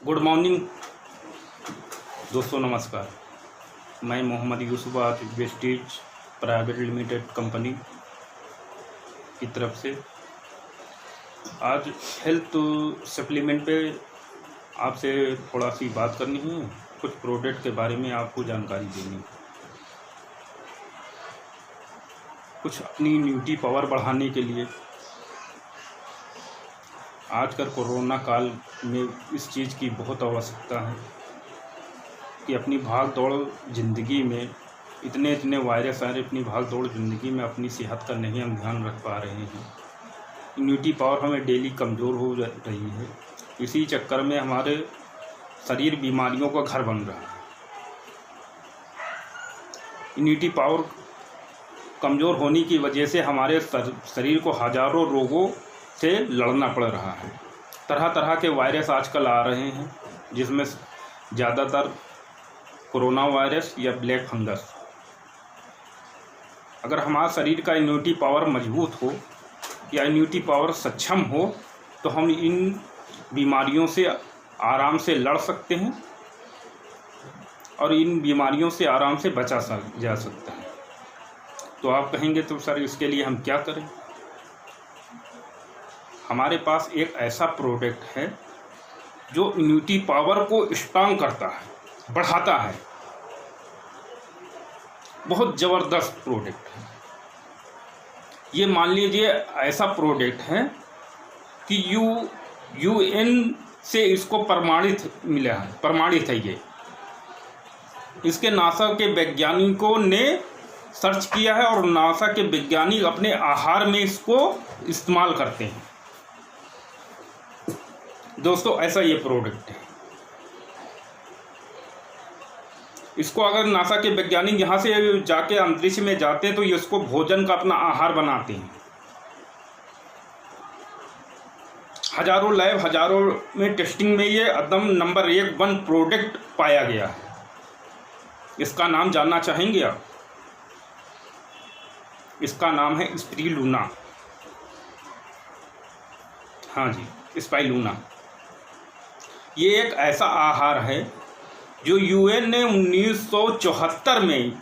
Good morning दोस्तों, नमस्कार। मैं मोहम्मद यूसुफ आज वेस्टेज प्राइवेट लिमिटेड कंपनी की तरफ से आज हेल्थ सप्लीमेंट पे आपसे थोड़ा सी बात करनी है। कुछ प्रोडक्ट के बारे में आपको जानकारी देनी है। कुछ अपनी इम्यूनिटी पावर बढ़ाने के लिए आजकल कोरोना काल में इस चीज़ की बहुत आवश्यकता है कि अपनी भाग दौड़ ज़िंदगी में इतने वायरस आ रहे, अपनी भाग दौड़ ज़िंदगी में अपनी सेहत का नहीं हम ध्यान रख पा रहे हैं। इम्यूनिटी पावर हमें डेली कमज़ोर हो रही है। इसी चक्कर में हमारे शरीर बीमारियों का घर बन रहा है। इम्यूनिटी पावर कमज़ोर होने की वजह से हमारे शरीर को हज़ारों रोगों से लड़ना पड़ रहा है। तरह तरह के वायरस आजकल आ रहे हैं, जिसमें ज़्यादातर कोरोना वायरस या ब्लैक फंगस। अगर हमारा शरीर का इम्यूनिटी पावर मजबूत हो या इम्यूनिटी पावर सक्षम हो तो हम इन बीमारियों से आराम से लड़ सकते हैं और इन बीमारियों से आराम से बचा जा सकता है। तो आप कहेंगे तो सर इसके लिए हम क्या करें? हमारे पास एक ऐसा प्रोडक्ट है जो इम्यूनिटी पावर को स्ट्रांग करता है, बढ़ाता है। बहुत ज़बरदस्त प्रोडक्ट है ये। मान लीजिए ऐसा प्रोडक्ट है कि UN से इसको प्रमाणित है ये। इसके नासा के वैज्ञानिकों ने सर्च किया है और नासा के वैज्ञानिक अपने आहार में इसको इस्तेमाल करते हैं। दोस्तों, ऐसा ये प्रोडक्ट है। इसको अगर नासा के वैज्ञानिक यहाँ से जाके अंतरिक्ष में जाते हैं तो ये इसको भोजन का अपना आहार बनाते हैं। हजारों लैब, हजारों में टेस्टिंग में ये एकदम नंबर 1 प्रोडक्ट पाया गया है। इसका नाम जानना चाहेंगे आप? इसका नाम है स्पिरुलिना। हाँ जी, स्पिरुलिना। ये एक ऐसा आहार है जो UN ने 1974 में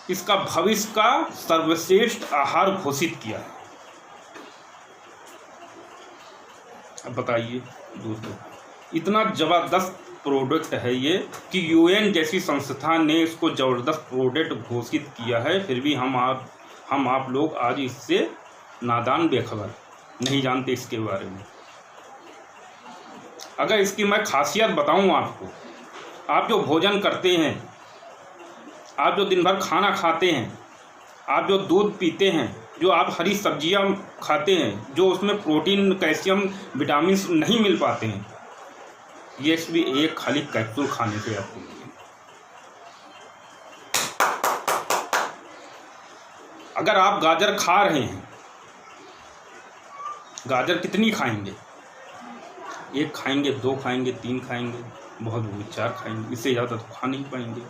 इसका भविष्य का सर्वश्रेष्ठ आहार घोषित किया है। अब बताइए दोस्तों, इतना ज़बरदस्त प्रोडक्ट है ये कि UN जैसी संस्था ने इसको ज़बरदस्त प्रोडक्ट घोषित किया है, फिर भी हम आप लोग आज इससे नादान, बेखबर, नहीं जानते इसके बारे में। अगर इसकी मैं खासियत बताऊं आपको, आप जो भोजन करते हैं, आप जो दिन भर खाना खाते हैं, आप जो दूध पीते हैं, जो आप हरी सब्जियां खाते हैं, जो उसमें प्रोटीन, कैल्शियम, विटामिन नहीं मिल पाते हैं, ये भी एक खाली कैप्सूल खाने से आपको मिलेगा। अगर आप गाजर खा रहे हैं, गाजर कितनी खाएंगे? 1 खाएंगे, 2 खाएंगे, 3 खाएंगे, बहुत हुए 4 खाएंगे, इससे ज़्यादा तो खा नहीं पाएंगे।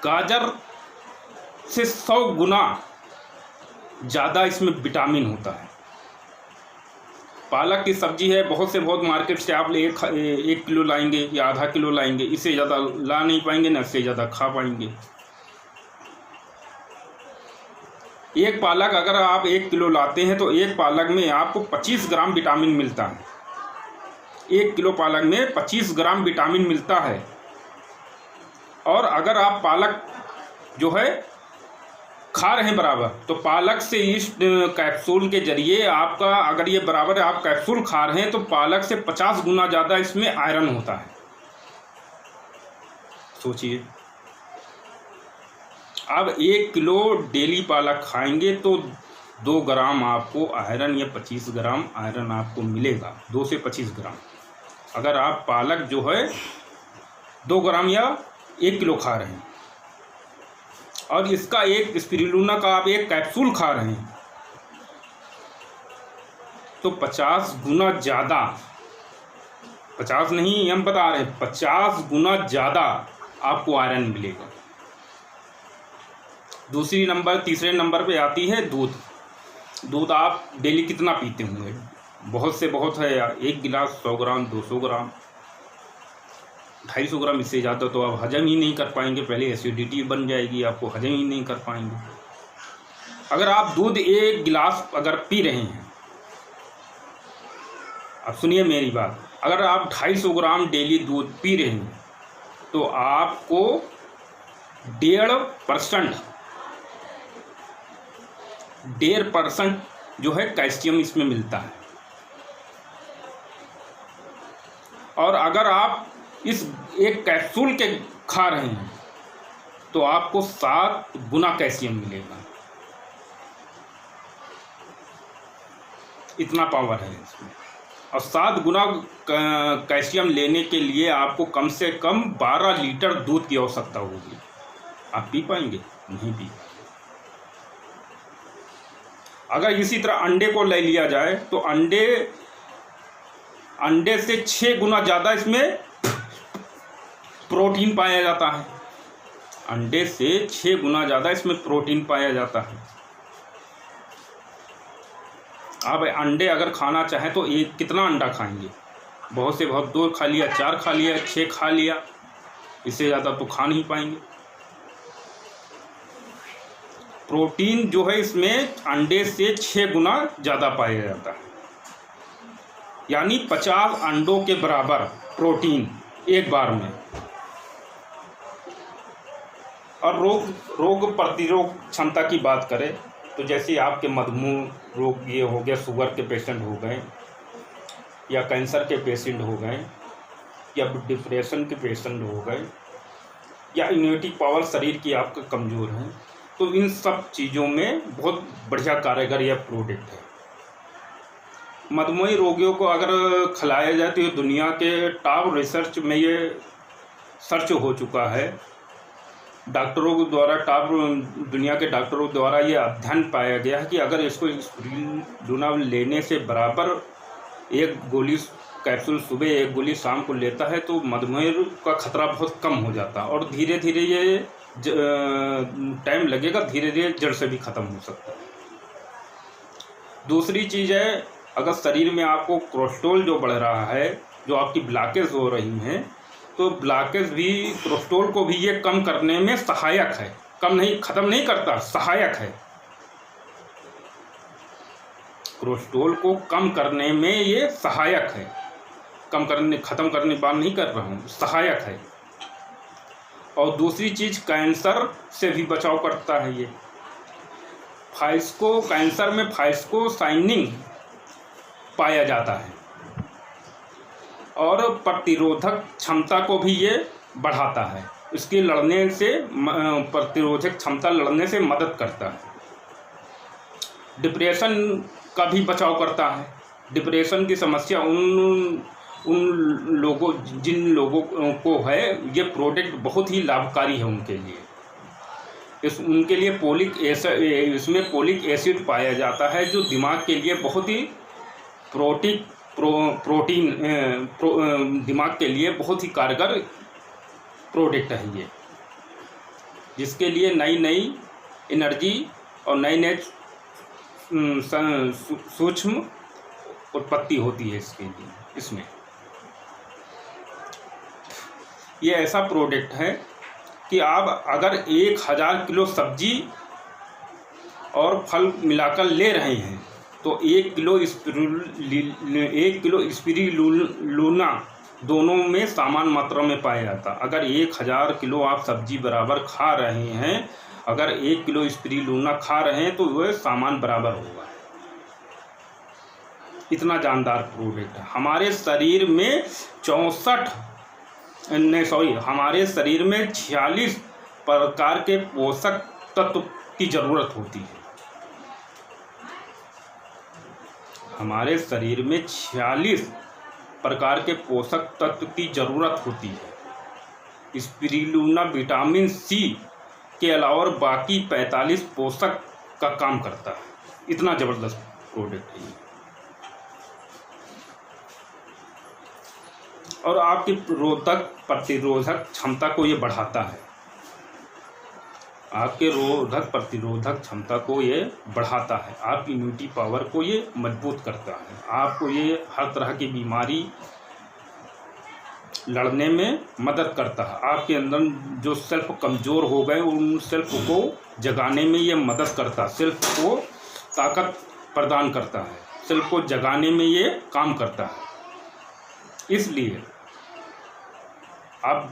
गाजर से 100 गुना ज़्यादा इसमें विटामिन होता है। पालक की सब्जी है, बहुत से बहुत मार्केट से आप 1 किलो लाएंगे या आधा किलो लाएंगे, इससे ज़्यादा ला नहीं पाएंगे, ना इससे ज़्यादा खा पाएंगे। एक पालक अगर आप 1 किलो लाते हैं तो एक पालक में आपको 25 ग्राम विटामिन मिलता है। 1 किलो पालक में 25 ग्राम विटामिन मिलता है। और अगर आप पालक जो है खा रहे हैं बराबर, तो पालक से इस कैप्सूल के जरिए आपका, अगर ये बराबर आप कैप्सूल खा रहे हैं तो पालक से 50 गुना ज़्यादा इसमें आयरन होता है। सोचिए, अब 1 किलो डेली पालक खाएंगे तो 2 ग्राम आपको आयरन या 25 ग्राम आयरन आपको मिलेगा। 2 से 25 ग्राम। अगर आप पालक जो है 2 ग्राम या 1 किलो खा रहे हैं और इसका एक स्पिरुलिना का आप 1 कैप्सूल खा रहे हैं तो 50 गुना ज़्यादा, 50 नहीं हम बता रहे हैं, 50 गुना ज़्यादा आपको आयरन मिलेगा। तीसरे नंबर पे आती है दूध। दूध आप डेली कितना पीते होंगे? बहुत से बहुत है यार, 1 गिलास 100 ग्राम, 200 ग्राम, 250 ग्राम, इससे ज़्यादा तो आप हजम ही नहीं कर पाएंगे, पहले एसिडिटी बन जाएगी, आपको हजम ही नहीं कर पाएंगे। अगर आप दूध 1 गिलास अगर पी रहे हैं, अब सुनिए मेरी बात, अगर आप 250 ग्राम डेली दूध पी रहे हैं तो आपको 1.5% जो है कैल्शियम इसमें मिलता है। और अगर आप इस एक कैप्सूल के खा रहे हैं तो आपको 7 गुना कैल्शियम मिलेगा। इतना पावर है इसमें। और 7 गुना कैल्शियम लेने के लिए आपको कम से कम 12 लीटर दूध की आवश्यकता होगी। आप पी पाएंगे? नहीं पी। अगर इसी तरह अंडे को ले लिया जाए तो अंडे से 6 गुना ज़्यादा इसमें प्रोटीन पाया जाता है। अंडे से 6 गुना ज़्यादा इसमें प्रोटीन पाया जाता है। आप अंडे अगर खाना चाहें तो कितना अंडा खाएंगे? बहुत से बहुत 2 खा लिया, 4 खा लिया, 6 खा लिया, इससे ज़्यादा तो खा नहीं पाएंगे। प्रोटीन जो है इसमें अंडे से 6 गुना ज़्यादा पाया जाता है, यानी 50 अंडों के बराबर प्रोटीन एक बार में। और रोग प्रतिरोध क्षमता की बात करें तो जैसे आपके मधुमेह रोग ये हो गया, शुगर के पेशेंट हो गए, या कैंसर के पेशेंट हो गए, या डिप्रेशन के पेशेंट हो गए, या इम्यूनिटी पावर शरीर की आपका कमज़ोर है, तो इन सब चीज़ों में बहुत बढ़िया कारगर यह प्रोडक्ट है। मधुमेह रोगियों को अगर खिलाया जाए तो ये दुनिया के टॉप रिसर्च में ये सर्च हो चुका है। डॉक्टरों द्वारा दुनिया के डॉक्टरों द्वारा ये अध्ययन पाया गया है कि अगर इसको स्पिरुलिना लेने से बराबर 1 गोली कैप्सूल सुबह, 1 गोली शाम को लेता है तो मधुमेह का खतरा बहुत कम हो जाता है। और धीरे धीरे ये टाइम लगेगा, धीरे धीरे जड़ से भी ख़त्म हो सकता है। दूसरी चीज़ है, अगर शरीर में आपको कोलेस्ट्रॉल जो बढ़ रहा है, जो आपकी ब्लॉकेज हो रही हैं, तो ब्लॉकेज भी कोलेस्ट्रॉल को भी ये कम करने में सहायक है। कम नहीं, ख़त्म नहीं करता, सहायक है। कोलेस्ट्रॉल को कम करने में ये सहायक है। ख़त्म करने की बात नहीं कर रहा हूँ, सहायक है। और दूसरी चीज़, कैंसर से भी बचाव करता है ये। कैंसर में फाइस्कोसाइनिन पाया जाता है और प्रतिरोधक क्षमता को भी ये बढ़ाता है। इसके लड़ने से प्रतिरोधक क्षमता लड़ने से मदद करता है। डिप्रेशन का भी बचाव करता है। डिप्रेशन की समस्या जिन लोगों को है, ये प्रोडक्ट बहुत ही लाभकारी है उनके लिए। उनके लिए इसमें पोलिक एसिड पाया जाता है, जो दिमाग के लिए बहुत ही दिमाग के लिए बहुत ही कारगर प्रोडक्ट है ये, जिसके लिए नई नई एनर्जी और नई नई सूक्ष्म उत्पत्ति होती है इसमें। ये ऐसा प्रोडक्ट है कि आप अगर 1000 किलो सब्जी और फल मिलाकर ले रहे हैं तो 1 किलो स्पिरुलिना दोनों में समान मात्रा में पाया जाता। अगर 1000 किलो आप सब्जी बराबर खा रहे हैं, अगर 1 किलो स्पिरुलिना खा रहे हैं तो वह सामान बराबर होगा। इतना जानदार प्रोडक्ट है। हमारे शरीर में 46 प्रकार के पोषक तत्व की ज़रूरत होती है। हमारे शरीर में 46 प्रकार के पोषक तत्व की ज़रूरत होती है। स्पिरुलिना विटामिन सी के अलावा बाकी 45 पोषक का काम करता है। इतना ज़बरदस्त प्रोडक्ट है ये। और आपकी प्रतिरोधक क्षमता को ये बढ़ाता है। आपके प्रतिरोधक क्षमता को ये बढ़ाता है। आपकी इम्यूनिटी पावर को ये मजबूत करता है। आपको ये हर तरह की बीमारी लड़ने में मदद करता है। आपके अंदर जो सेल्फ कमज़ोर हो गए उन सेल्फ को जगाने में ये मदद करता है, सेल्फ को ताकत प्रदान करता है, सेल्फ को जगाने में ये काम करता है। इसलिए आप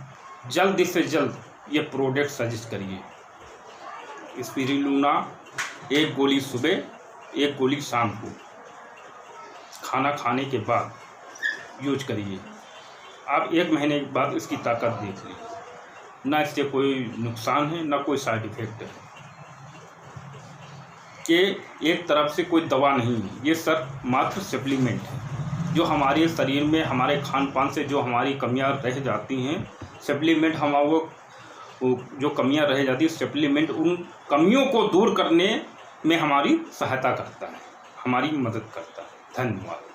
जल्द से जल्द ये प्रोडक्ट सजेस्ट करिए। स्पिरुलिना 1 गोली सुबह, 1 गोली शाम को खाना खाने के बाद यूज करिए। आप 1 महीने के बाद इसकी ताकत देख लीजिए। ना इससे कोई नुकसान है ना कोई साइड इफ़ेक्ट है। ये एक तरफ से कोई दवा नहीं है, ये सिर्फ मात्र सप्लीमेंट है जो हमारे शरीर में हमारे खान पान से जो हमारी कमियां रह जाती हैं। सप्लीमेंट हम वो जो कमियां रह जाती है, सप्लीमेंट उन कमियों को दूर करने में हमारी सहायता करता है, हमारी मदद करता है। धन्यवाद।